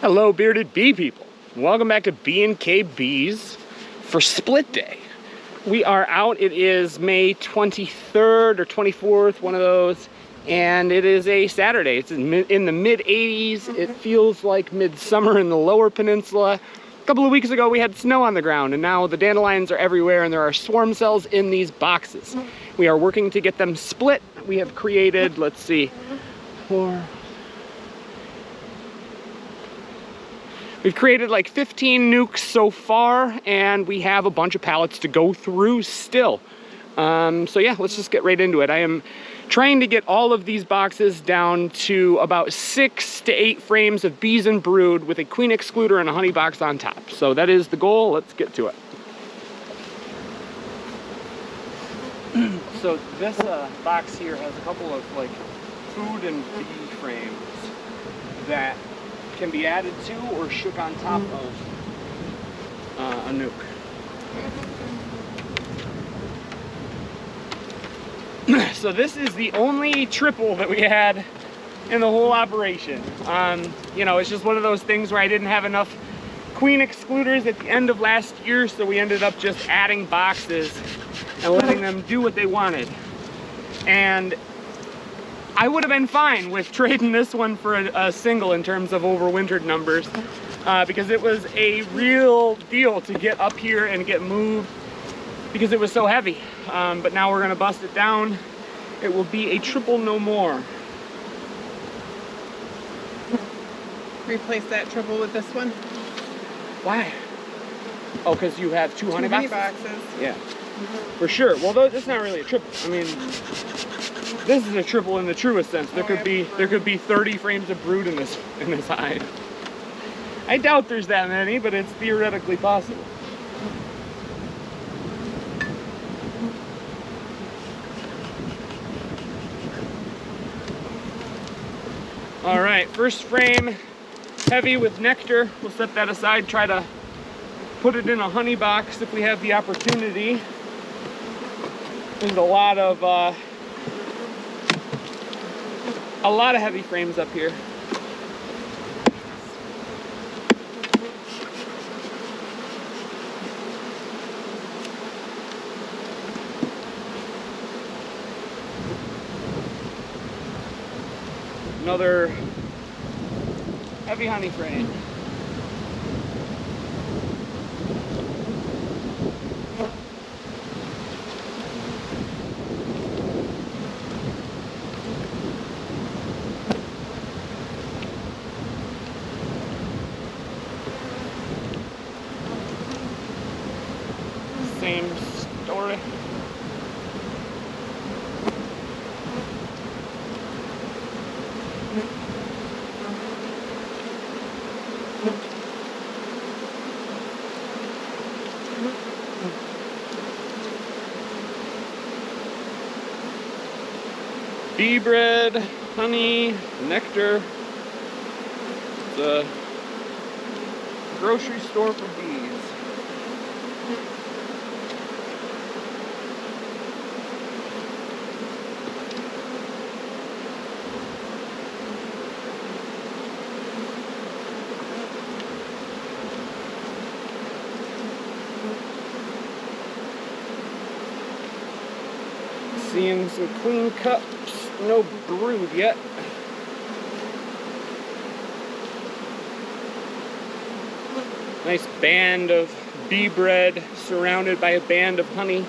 Hello, bearded bee people. Welcome back to B&K Bees for split day. We are out. It is May 23rd or 24th, one of those, and it is a Saturday. It's in the mid 80s. It feels like midsummer in the lower peninsula. A couple of weeks ago we had snow on the ground, and now the dandelions are everywhere and there are swarm cells in these boxes. We are working to get them split. We have created, let's see, we've created like 15 nukes so far, and we have a bunch of pallets to go through still. So yeah, let's just get right into it. I am trying to get all of these boxes down to about 6 to 8 frames of bees and brood with a queen excluder and a honey box on top. So that is the goal. Let's get to it. So this box here has a couple of like food and bee frames that can be added to or shook on top of a nuke. So this is the only triple that we had in the whole operation. You know, it's just one of those things where I didn't have enough queen excluders at the end of last year, so we ended up just adding boxes and letting them do what they wanted. And I would have been fine with trading this one for a single in terms of overwintered numbers, because it was a real deal to get up here and get moved because it was so heavy. But now we're gonna bust it down. It will be a triple no more. Replace that triple with this one. Why? Oh, because you have two honey boxes? Yeah, for sure. Well, that's not really a triple. I mean, this is a triple in the truest sense. There could be 30 frames of brood in this hive. I doubt there's that many, but it's theoretically possible. All right, first frame, heavy with nectar. We'll set that aside, try to put it in a honey box if we have the opportunity. There's a lot of heavy frames up here. Another heavy honey frame. Same story. Bee bread, honey, nectar. It's a grocery store for bees. Seeing some queen cups, no brood yet. Nice band of bee bread surrounded by a band of honey.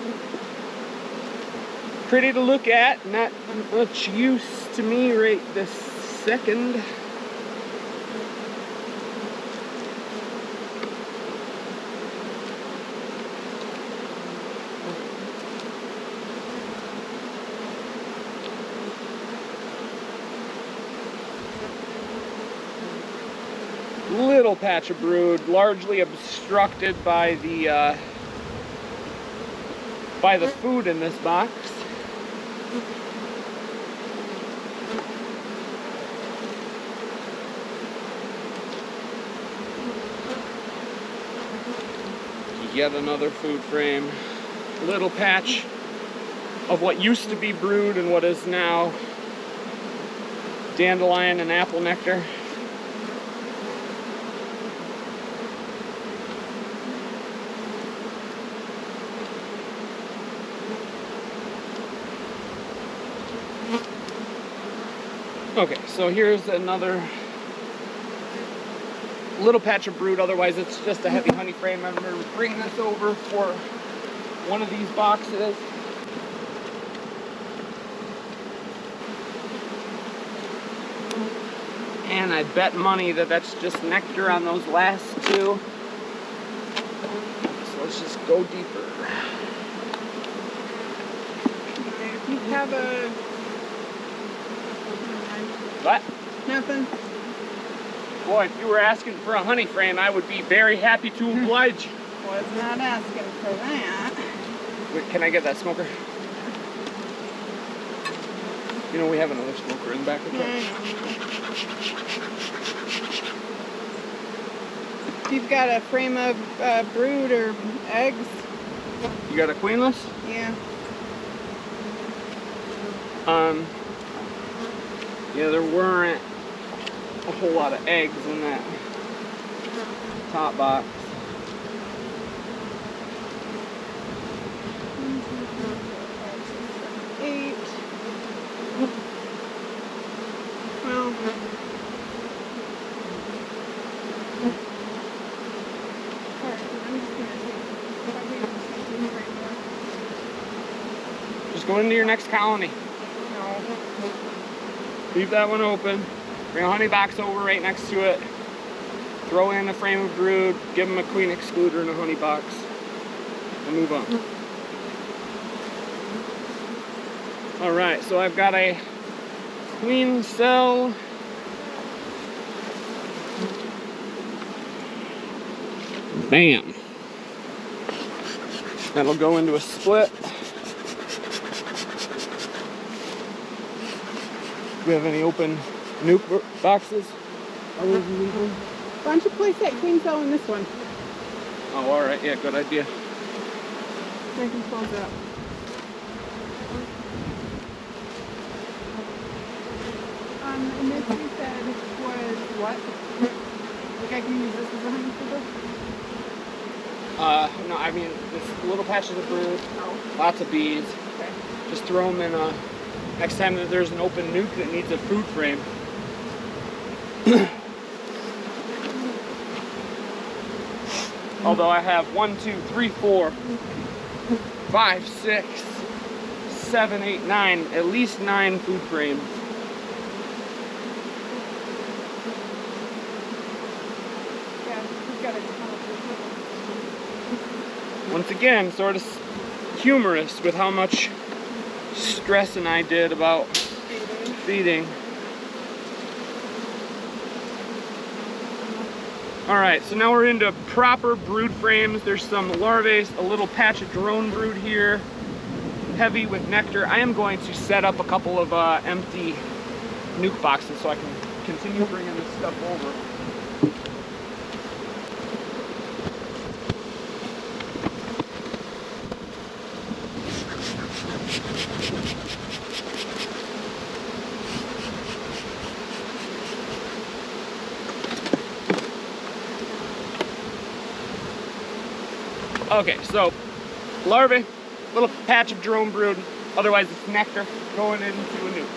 Pretty to look at, not much use to me right this second. Little patch of brood, largely obstructed by the food in this box. Yet another food frame. Little patch of what used to be brood and what is now dandelion and apple nectar. Okay, so here's another little patch of brood. Otherwise, it's just a heavy honey frame. I'm going to bring this over for one of these boxes. And I bet money that that's just nectar on those last two. So let's just go deeper. If you have a... What? Nothing. Boy, if you were asking for a honey frame, I would be very happy to oblige. Was not asking for that. Wait, can I get that smoker? You know, we have another smoker in the back of the truck. If you've got a frame of brood or eggs. You got a queenless? Yeah. Yeah, there weren't a whole lot of eggs in that top box. Eight. Well. Just go into your next colony. No. Leave that one open. Bring a honey box over right next to it. Throw in a frame of brood. Give them a queen excluder and a honey box. And move on. Alright, so I've got a queen cell. Bam. That'll go into a split. Do we have any open nuke boxes? Why don't you place that queen cell in this one? Oh, alright, yeah, good idea. I can close it up. And this you said was what? Like I can use this as a honey sugar? No, I mean, it's little patches of brood, Oh. lots of bees. Okay. Just throw them in a, next time that there's an open nuke that needs a food frame. Although I have 1, 2, 3, 4, 5, 6, 7, 8, 9, at least 9 food frames. Yeah, we've got a ton of Once again, sort of humorous with how much stressing I did about feeding. Alright, so now we're into proper brood frames. There's some larvae, a little patch of drone brood here, heavy with nectar. I am going to set up a couple of empty nuke boxes so I can continue bringing this stuff over. Okay, so larvae, little patch of drone brood, otherwise it's nectar going into a nuke.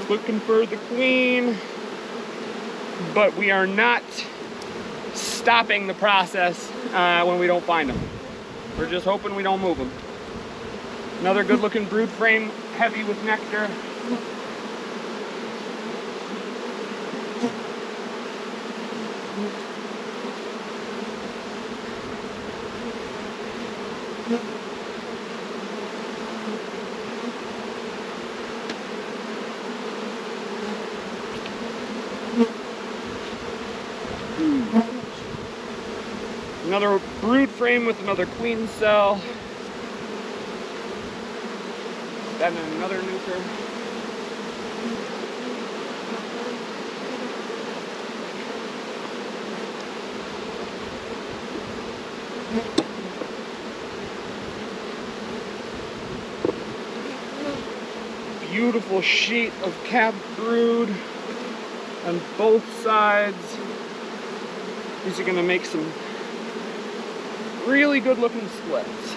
Looking for the queen, but we are not stopping the process when we don't find them. We're just hoping we don't move them. Another good looking brood frame, heavy with nectar. Another brood frame with another queen cell. Then another nuker. beautiful sheet of cab brood on both sides. These are gonna make some really good looking splits.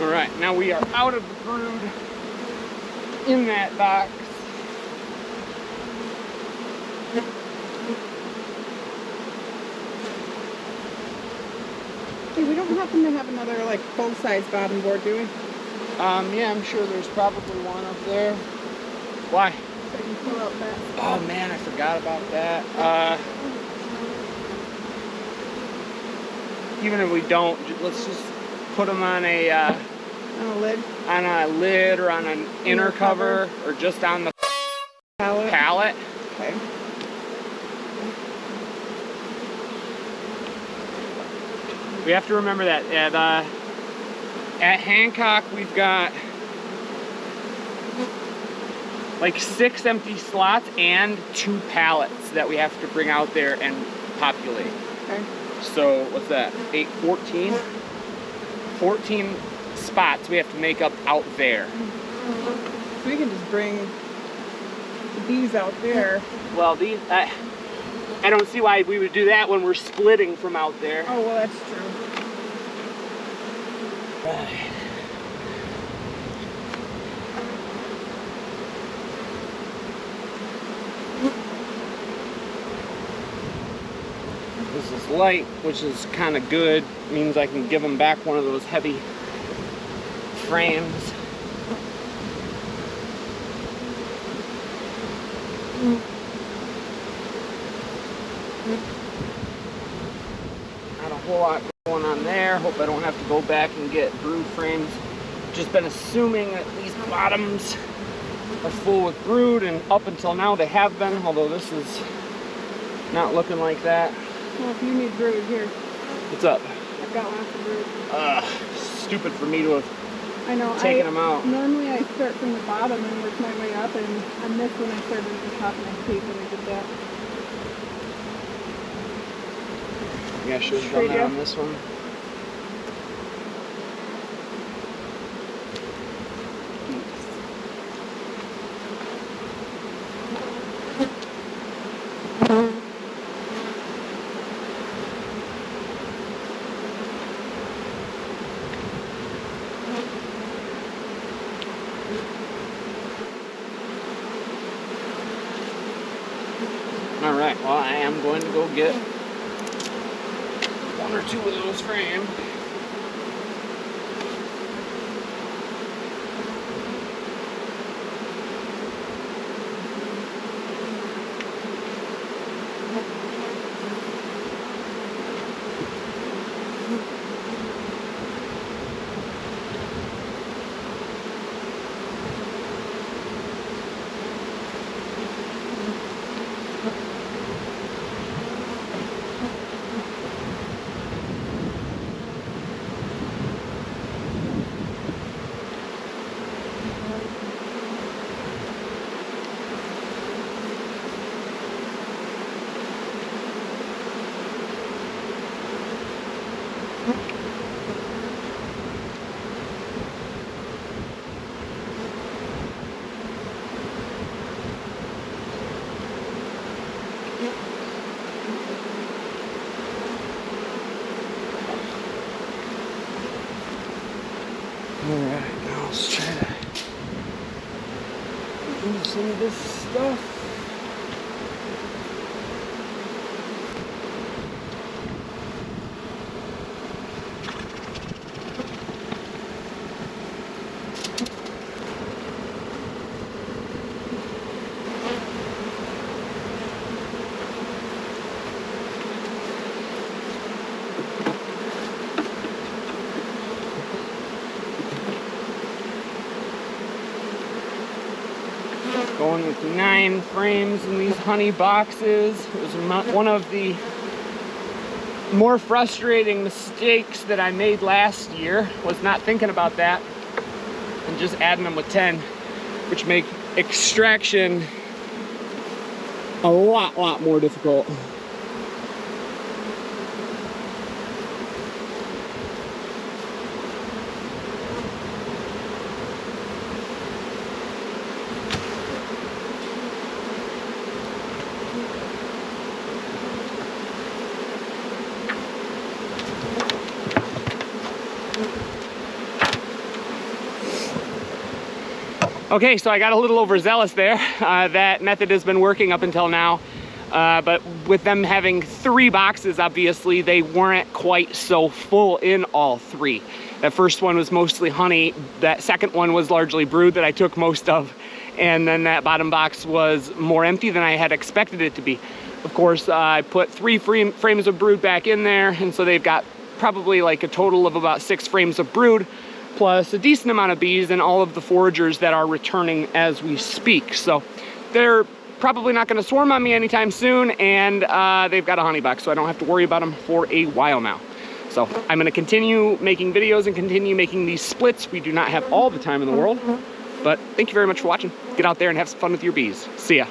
All right, now we are out of the brood in that box. Hey, we don't happen to have another like full-size bottom board, do we? Yeah, I'm sure there's probably one up there. Why? So you can pull out that. Oh man, I forgot about that. Even if we don't, let's just put them on a On a lid. on a lid or on an inner cover or just on the pallet. Okay. We have to remember that at Hancock we've got like 6 empty slots and 2 pallets that we have to bring out there and populate. Okay. So what's that? 8, 14? 14 spots we have to make up out there. So we can just bring these out there. Well, these I don't see why we would do that when we're splitting from out there. Oh, well, that's true. Right. This is light, which is kind of good. Means I can give them back one of those heavy frames. Not a whole lot going on there. Hope I don't have to go back and get brood frames. Just been assuming that these bottoms are full with brood, and up until now they have been, although this is not looking like that. Well, if you need brood, here. What's up? I've got lots of brood. Stupid for me to have I know. taken them out. Normally I start from the bottom and work my way up, and on this one I started at the top and I hate when I did that. Yeah, I should have done that on this one. All right, well, I am going to go get 1 or 2 of those framed. Alright, now let's try to do some of this stuff. Going with 9 frames in these honey boxes. It was one of the more frustrating mistakes that I made last year was not thinking about that and just adding them with 10, which make extraction a lot more difficult. Okay, so I got a little overzealous there. That method has been working up until now, but with them having 3 boxes, obviously they weren't quite so full in all 3. That first one was mostly honey. That second one was largely brood that I took most of. And then that bottom box was more empty than I had expected it to be. Of course, I put 3 frames of brood back in there, and so they've got probably like a total of about 6 frames of brood, plus a decent amount of bees and all of the foragers that are returning as we speak. So they're probably not gonna swarm on me anytime soon, and they've got a honey box, so I don't have to worry about them for a while now. So I'm gonna continue making videos and continue making these splits. We do not have all the time in the world, but thank you very much for watching. Get out there and have some fun with your bees. See ya.